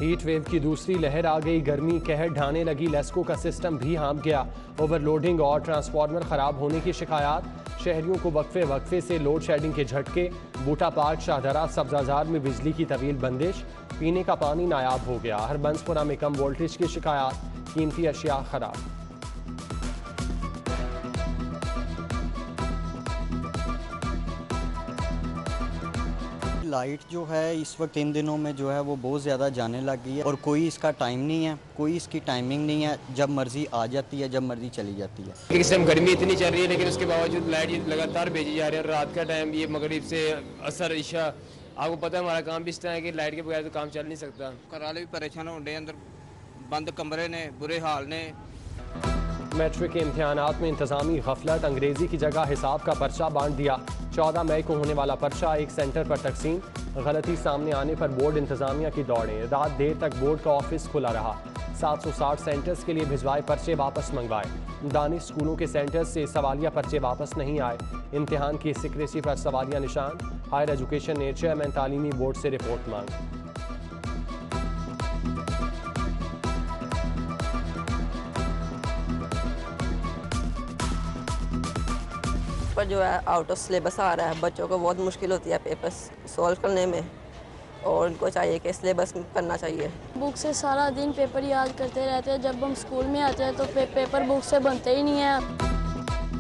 Heat wave की दूसरी लहर आ गई, गर्मी कहर ढाने लगी, लेस्को का सिस्टम भी हाँप गया। ओवरलोडिंग और ट्रांसफार्मर खराब होने की शिकायत, शहरियों को वक्फे वक्फे से लोड शेडिंग के झटके। बूटा पार्क, शाहदरा, सब्जाजार में बिजली की तवील बंदिश, पीने का पानी नायाब हो गया। हरबंसपुरा में कम वोल्टेज की शिकायत, कीमती अशिया खराब। लाइट जो है इस वक्त इन दिनों में जो है वो बहुत ज़्यादा जाने लग गई है और कोई इसका टाइम नहीं है, कोई इसकी टाइमिंग नहीं है। जब मर्जी आ जाती है, जब मर्जी चली जाती है। इस टाइम गर्मी इतनी चल रही है लेकिन उसके बावजूद लाइट लगातार भेजी जा रही है। रात का टाइम ये मगरिब से असर इशा, आपको पता है हमारा काम भी इस तरह है कि लाइट के बगैर तो काम चल नहीं सकता। घर वाले भी परेशान हो रहे, अंदर बंद कमरे ने, बुरे हाल ने। मैट्रिक के इम्तिहानात में इंतजामी गफलत, अंग्रेजी की जगह हिसाब का पर्चा बांट दिया। 14 मई को होने वाला पर्चा एक सेंटर पर तकसीम, गलती सामने आने पर बोर्ड इंतजामिया की दौड़ें। रात देर तक बोर्ड का ऑफिस खुला रहा। 760 सेंटर्स के लिए भिजवाए पर्चे वापस मंगवाए। दानिश स्कूलों के सेंटर्स से सवालिया पर्चे वापस नहीं आए। इम्तिहान की सिक्रेसी पर सवालिया निशान। हायर एजुकेशन ने चेयरमैन तालीमी बोर्ड से रिपोर्ट मांगी। पर जो है आउट ऑफ सिलेबस आ रहा है, बच्चों को बहुत मुश्किल होती है पेपर्स सॉल्व करने में और उनको चाहिए कि सिलेबस करना चाहिए। बुक से सारा दिन पेपर याद करते रहते हैं, जब हम स्कूल में आते हैं तो पेपर बुक से बनते ही नहीं हैं।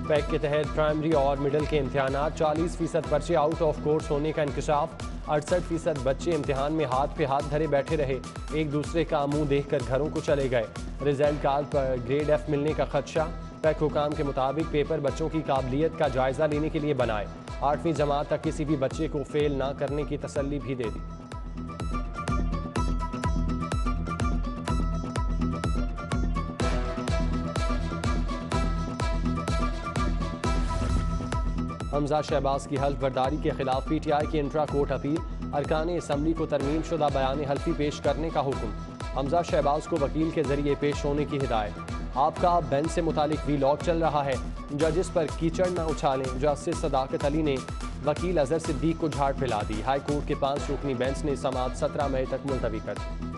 पैक के तहत प्राइमरी और मिडिल के इम्तिहानात, 40% पर्चे आउट ऑफ कोर्स होने का इंकशाफ। 68% बच्चे इम्तिहान में हाथ पे हाथ धरे बैठे रहे, एक दूसरे का मुंह देखकर घरों को चले गए। रिजल्ट कार्ड पर ग्रेड F मिलने का खदशा। पैक हुकाम के मुताबिक पेपर बच्चों की काबिलियत का जायजा लेने के लिए बनाए। 8वीं जमात तक किसी भी बच्चे को फेल ना करने की तसल्ली भी दे दी। हमजा शहबाज की हल्फ बर्दारी के खिलाफ PTI की इंट्रा कोर्ट अपील। अरकान असम्बली को तरमीम शुदा बयान हल्फी पेश करने का हुक्म। हमजा शहबाज को वकील के जरिए पेश होने की हिदायत। आपका बेंच से मुतालिक वीलॉग चल रहा है, जजेस पर कीचड़ न उछालें। जस्टिस सदाकत अली ने वकील अजहर सिद्दीक को झाड़ फैला दी। हाई कोर्ट के 5 रुकनी बेंच ने समाअत 17 मई तक मुलतवी कर दी।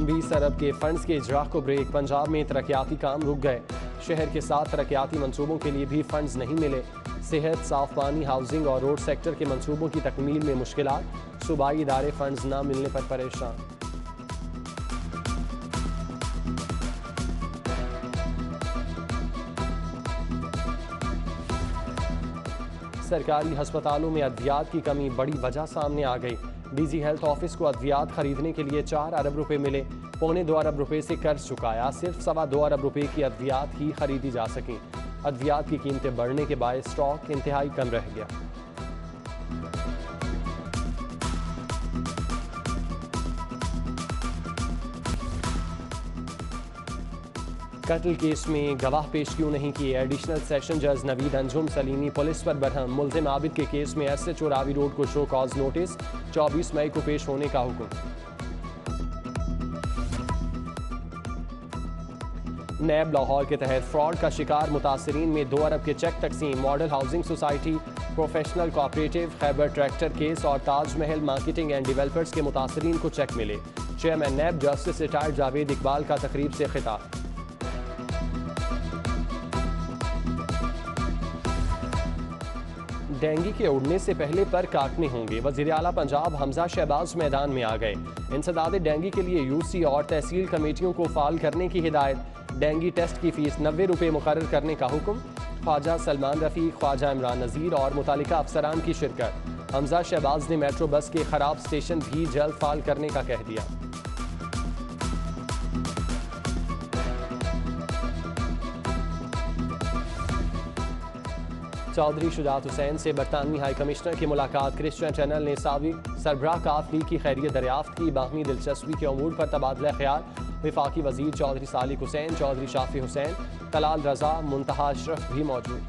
20 अरब के फंड्स के इजरा को ब्रेक। पंजाब में तरक्याती काम रुक गए। शहर के 7 तरक्याती मंसूबों के लिए भी फंड्स नहीं मिले। सेहत, साफ पानी, हाउसिंग और रोड सेक्टर के मंसूबों की तकमील में मुश्किलात। सूबाई इदारे फंड्स न मिलने पर परेशान। सरकारी अस्पतालों में अद्वियात की कमी बड़ी वजह सामने आ गई। डीजी हेल्थ ऑफिस को अद्वियात खरीदने के लिए 4 अरब रुपए मिले। 2.25 अरब रुपए से कर्ज चुकाया। सिर्फ 2.25 अरब रुपए की अद्वियात ही खरीदी जा सकें। अद्वियात की कीमतें बढ़ने के बाद स्टॉक इंतहाई कम रह गया। कत्ल केस में गवाह पेश क्यों नहीं किए? एडिशनल सेशन जज नवीद अंजुम सलीमी पुलिस पर बरहम। मुल्जिम आबिद के केस में SHO रावी रोड को शो कॉज नोटिस। 24 मई को पेश होने का हुक्म। नैब लाहौर के तहत फ्रॉड का शिकार मुतासरीन में 2 अरब के चेक तकसीम। Model housing society, professional cooperative, Khyber tractor case और ताजमहल मार्केटिंग एंड डेवलपर्स के मुतासरीन को चेक मिले। Chairman NAB justice retired Javed Iqbal का तकरीब से खिताब। डेंगू के उड़ने से पहले पर काटने होंगे। वज़ीर आला पंजाब हमजा शहबाज मैदान में आ गए। इंसदाद डेंगू के लिए UC और तहसील कमेटियों को फाल करने की हिदायत। डेंगू टेस्ट की फीस 90 रुपये मुकर्रर करने का हुक्म। ख्वाजा सलमान रफ़ीक, ख्वाजा इमरान नज़ीर और मुतालिका अफसरान की शिरकत। हमजा शहबाज ने मेट्रो बस के खराब स्टेशन भी जल्द फाल करने का कह दिया। चौधरी शुजात हुसैन से बरतानवी हाई कमिश्नर की मुलाकात। क्रिश्चियन चैनल ने साबिक सरबराह काफ लीग की खैरियत दरियाफ्त की। बाहमी दिलचस्पी के अमूर पर तबादला ख्याल। वफाकी वजीर चौधरी सालिक हुसैन, चौधरी शाफी हुसैन, तलाल रजा, मुंतहा अशरफ भी मौजूद।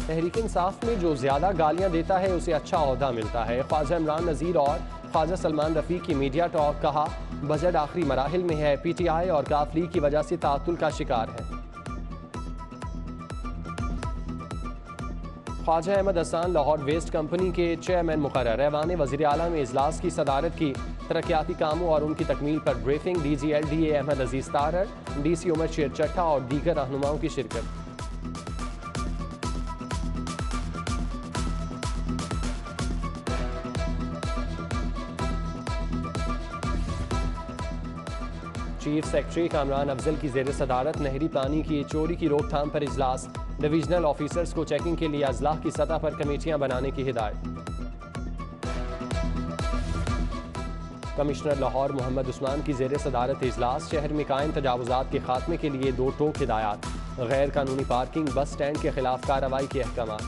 तहरीक इंसाफ में जो ज्यादा गालियां देता है उसे अच्छा ओहदा मिलता है। ख्वाजा इमरान नज़ीर और ख्वाजा सलमान रफ़ीक की मीडिया टॉक, कहा बजट आखिरी मराहिल में है, PTI और काफ लीग की वजह से तातुल का शिकार है। ख्वाजा अहमद हसन लाहौर वेस्ट कंपनी के चेयरमैन मुकर्रर। ऐवान वज़ीर आला में इजलास की सदारत की। तरक्याती कामों और उनकी तकमील पर ब्रीफिंग। DG LDA अहमद अजीज तारर, DC उमर शेर चट्टा और दीगर रहनुमाओं की शिरकत। चीफ सेक्रेटरी कामरान अफजल की ज़ेर सदारत नहरी पानी की चोरी की रोकथाम पर इजलास। डिविजनल ऑफिसर्स को चेकिंग के लिए अजलाह की सतह पर कमेटियां बनाने की हिदायत। कमिश्नर लाहौर मोहम्मद उस्मान की ज़ेर सदारत इजलास। शहर में कायम तजावुज़ात के खात्मे के लिए 2 टोक हिदायत। गैर कानूनी पार्किंग, बस स्टैंड के खिलाफ कार्रवाई के अहकाम।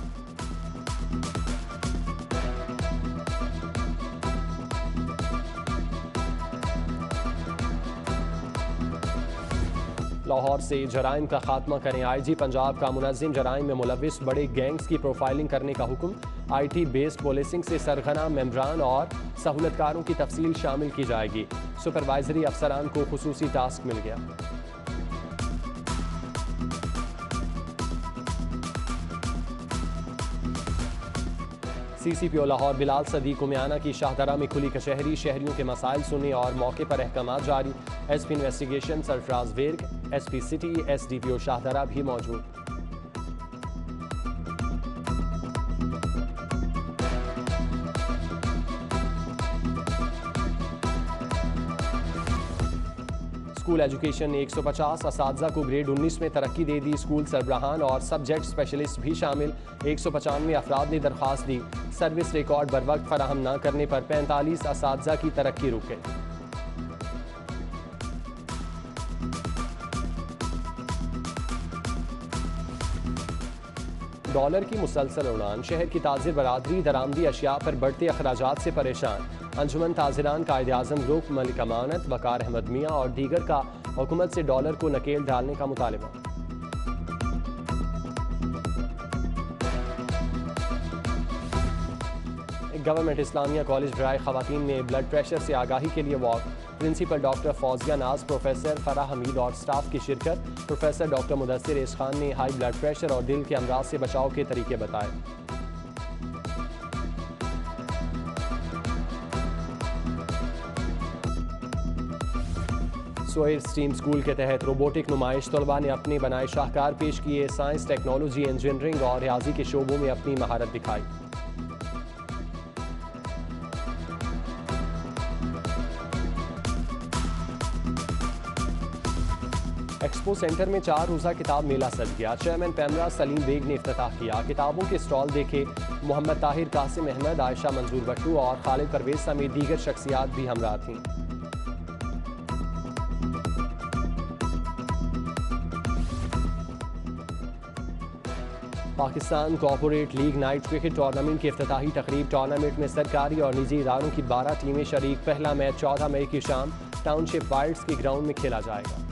लाहौर से जराइम का खात्मा करें। IG पंजाब का मुनज़्ज़िम जराइम में मुलविस बड़े गैंग्स की प्रोफाइलिंग करने का हुक्म। IT बेस्ड पुलिसिंग से सरगना मेम्बरान और सहूलतकारों की तफसील शामिल की जाएगी। सुपरवाइजरी अफसरान को खुसूसी टास्क मिल गया। CCPO लाहौर बिलाल सदीक उमियाना की शाहदरा में खुली कचहरी। शहरियों के मसाइल सुने और मौके पर अहकामात जारी। SP investigation Sarfaraz Virk, SP city, SDPO Shahdara भी मौजूद। स्कूल एजुकेशन ने 150 असातिज़ा को ग्रेड 19 में तरक्की दे दी। स्कूल सरबराहान और सब्जेक्ट स्पेशलिस्ट भी शामिल। 195 अफराद ने दरख्वास्त दी। सर्विस रिकॉर्ड बर वक्त फराहम न करने पर 45 असातिज़ा की तरक्की रुक गई। डॉलर की मुसलसल उड़ान। शहर की ताजिर बरादरी दरामदी अशिया पर बढ़ते अखराजात से परेशान। अंजुमन ताजिरान कायदे आज़म ग्रुप, मलिक अमानत, वकार अहमद मियाँ और दीगर का हुकूमत से डॉलर को नकेल डालने का मुतालबा। गवर्नमेंट इस्लामिया कॉलेज ड्राई खवातीन ने ब्लड प्रेशर से आगाही के लिए वॉक। प्रिंसिपल डॉक्टर फौजिया नाज, प्रोफेसर फराह हमीद और स्टाफ की शिरकत। प्रोफेसर डॉक्टर मुदस्सिर इस खान ने हाई ब्लड प्रेशर और दिल के अमराज से बचाव के तरीके बताए। सोहेल स्टीम स्कूल के तहत रोबोटिक नुमाइश। तलबा ने अपने बनाए शाहकार पेश किए। साइंस, टेक्नोलॉजी, इंजीनियरिंग और रियाजी के शोबों में अपनी महारत दिखाई। एक्सपो सेंटर में 4 रोज़ा किताब मेला सज गया। चेयरमैन पैमरा सलीम बेग ने इफ्तिताह किया। किताबों के स्टॉल देखे। मोहम्मद ताहिर, कासिम अहमद, आयशा मंजूर भट्टू और खालिद परवेज समेत दीगर शख्सियात भी हमरा थीं। Pakistan corporate league night cricket tournament की इफ्तिताही तकरीब। टूर्नामेंट में सरकारी और निजी इदारों की 12 टीमें शरीक। पहला मैच 14 मई की शाम टाउनशिप वाइल्ड्स के ग्राउंड में खेला जाएगा।